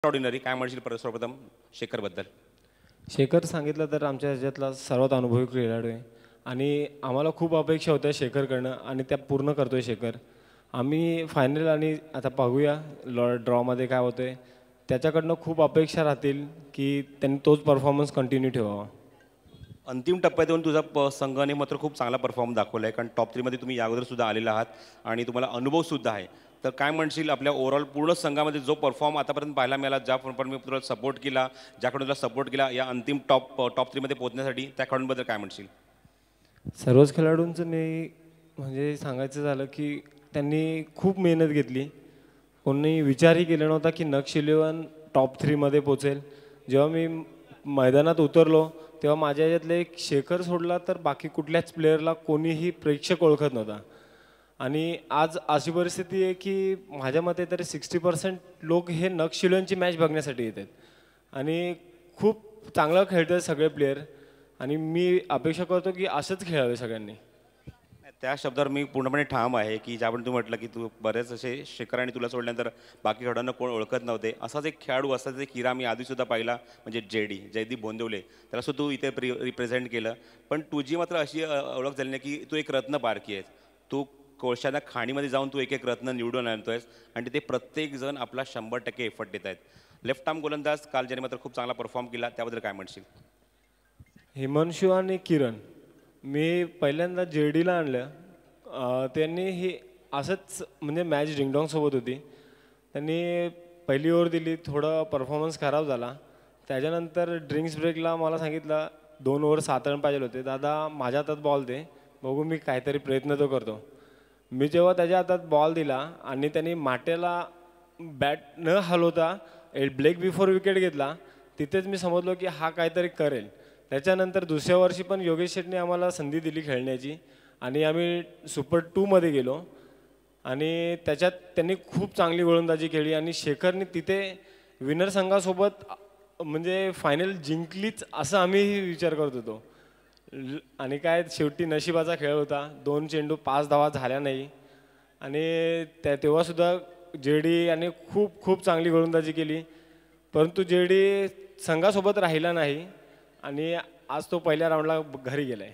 Extraordinary काय म्हणशील सर्वप्रथम शेखरबद्दल? शेखर सांगितलं तर आमच्या ह्याच्यातला सर्वात अनुभवी खेळाडू आहे आणि आम्हाला खूप अपेक्षा होत्या शेखरकडनं आणि त्या पूर्ण करतोय शेखर. आम्ही फायनल आणि आता पाहूया ड्रॉमध्ये काय होतंय. त्याच्याकडनं खूप अपेक्षा राहतील की त्यांनी तोच परफॉर्मन्स कंटिन्यू ठेवावा. अंतिम टप्प्यात येऊन तुझा संघाने मात्र खूप चांगला परफॉर्म दाखवला आहे, कारण टॉप 3 मध्ये तुम्ही याअगोदर सुद्धा आलेला आहात आणि तुम्हाला अनुभव सुद्धा आहे. तर काय म्हणशील आपल्या ओव्हरऑल पूर्ण संघामध्ये जो परफॉर्म आतापर्यंत पाहायला मिळाला, ज्या मी तुला सपोर्ट केला, ज्याकडून तुला सपोर्ट केला या अंतिम टॉप 3 मध्ये पोहोचण्यासाठी, त्या खेळाडूंबद्दल काय म्हणशील? सर्वच खेळाडूंचं मी म्हणजे सांगायचं झालं की त्यांनी खूप मेहनत घेतली. कोणी विचारही केला नव्हता की नक्ष 11 टॉप 3मध्ये पोचेल. जेव्हा मी मैदानात उतरलो तेव्हा माझ्या याच्यातले एक शेखर सोडला तर बाकी कुठल्याच प्लेअरला कोणीही प्रेक्षक ओळखत नव्हता. आणि आज अशी परिस्थिती आहे की माझ्या मते तरी 60% लोक हे नक्ष 11ची मॅच बघण्यासाठी येतात आणि खूप चांगलं खेळतात सगळे प्लेयर आणि मी अपेक्षा करतो की असंच खेळावे सगळ्यांनी. त्या शब्दावर मी पूर्णपणे ठाम आहे की ज्यावेळी तू म्हटलं की तू बरेच असे शेखर आणि तुला सोडल्यानंतर बाकी खेळाडूंना कोण ओळखत नव्हते. असाच एक खेळाडू, असाच एक हिरा मी आधीसुद्धा पाहिला, म्हणजे जयदीप बोंदिवले. त्याला सुद्धा तू इथे रिप्रेझेंट केलं, पण तुझी मात्र अशी ओळख झाली नाही की तू एक रत्न पारखी आहेस. तू कोळशाच्या खाणीमध्ये जाऊन तू एक एक रत्न निवडून आणतोयस आणि तिथे प्रत्येकजण आपला 100% एफर्ट देत आहेत. लेफ्ट आर्म गोलंदाज काल ज्याने मात्र खूप चांगला परफॉर्म केला, त्याबद्दल काय म्हणशील? हिमांशू आणि किरण मी पहिल्यांदा JDला आणलं. त्यांनी ही असंच म्हणजे मॅच डिंगडॉंगसोबत होती. त्यांनी पहिली ओव्हर दिली, थोडं परफॉर्मन्स खराब झाला. त्याच्यानंतर ड्रिंक्स ब्रेकला मला सांगितलं 2 ओव्हर 7 रन पाहिजे होते. दादा माझ्या हातात बॉल दे, बघू मी काहीतरी प्रयत्न तो करतो. मी जेव्हा त्याच्या हातात बॉल दिला आणि त्यांनी माट्याला बॅट न हलवता ब्रेक बिफोर विकेट घेतला, तिथेच मी समजलो की हा काहीतरी करेल. त्याच्यानंतर दुसऱ्या वर्षी पण योगेश शेट्टीने आम्हाला संधी दिली खेळण्याची आणि आम्ही सुपर 2मध्ये गेलो आणि त्याच्यात त्यांनी खूप चांगली गोलंदाजी खेळली आणि शेखरने तिथे विनर संघासोबत म्हणजे फायनल जिंकलीच असं आम्हीही विचार करत होतो. आणि काय शेवटी नशिबाचा खेळ होता. 2 चेंडू 5 धावा झाल्या नाही आणि तेव्हासुद्धा JD याने खूप खूप चांगली गोलंदाजी केली, परंतु JD संघासोबत राहिला नाही आणि आज तो पहिल्या राऊंडला घरी गेला आहे.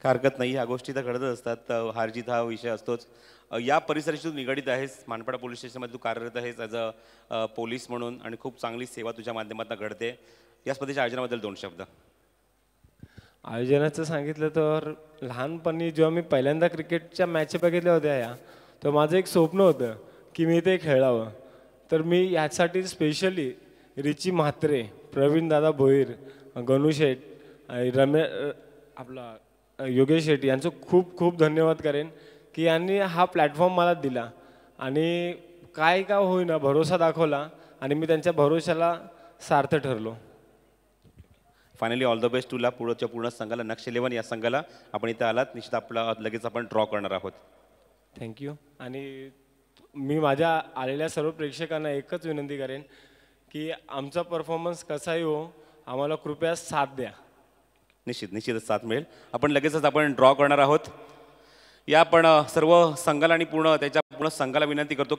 काय हरकत नाही, ह्या गोष्टी तर घडतच असतात. हारजीत हा विषय असतोच. या परिसराशी तू निगडीत आहेस, मानपाडा पोलीस स्टेशनमध्ये तू कार्यरत आहेस ॲज अ पोलीस म्हणून आणि खूप चांगली सेवा तुझ्या माध्यमातून घडते. या स्पर्धेच्या आयोजनाबद्दल 2 शब्द. आयोजनाचं सांगितलं तर लहानपणी जेव्हा मी पहिल्यांदा क्रिकेटच्या मॅच बघितल्या होत्या तर माझं एक स्वप्न होतं की मी ते खेळावं. तर मी यासाठी स्पेशली रिची म्हात्रे, प्रवीण दादा भोईर, गणू शेठ, आपला योगेश शेट्टी यांचं खूप खूप धन्यवाद करेन की यांनी हा प्लॅटफॉर्म मला दिला आणि काय का होईना भरोसा दाखवला आणि मी त्यांच्या भरोशाला सार्थ ठरलो. फायनली ऑल द बेस्ट तुला, पूर्ण संघाला, नक्ष 11 या संघाला. आपण इथे आलात, निश्चित आपला लगेच आपण ड्रॉ करणार आहोत. थँक्यू. आणि मी माझ्या आलेल्या सर्व प्रेक्षकांना एकच विनंती करेन की आमचा परफॉर्मन्स कसाही हो, आम्हाला कृपया साथ द्या. निश्चितच साथ मिळेल. आपण लगेचच आपण ड्रॉ करणार आहोत. या आपण सर्व संघाला आणि त्याच्या पूर्ण संघाला विनंती करतो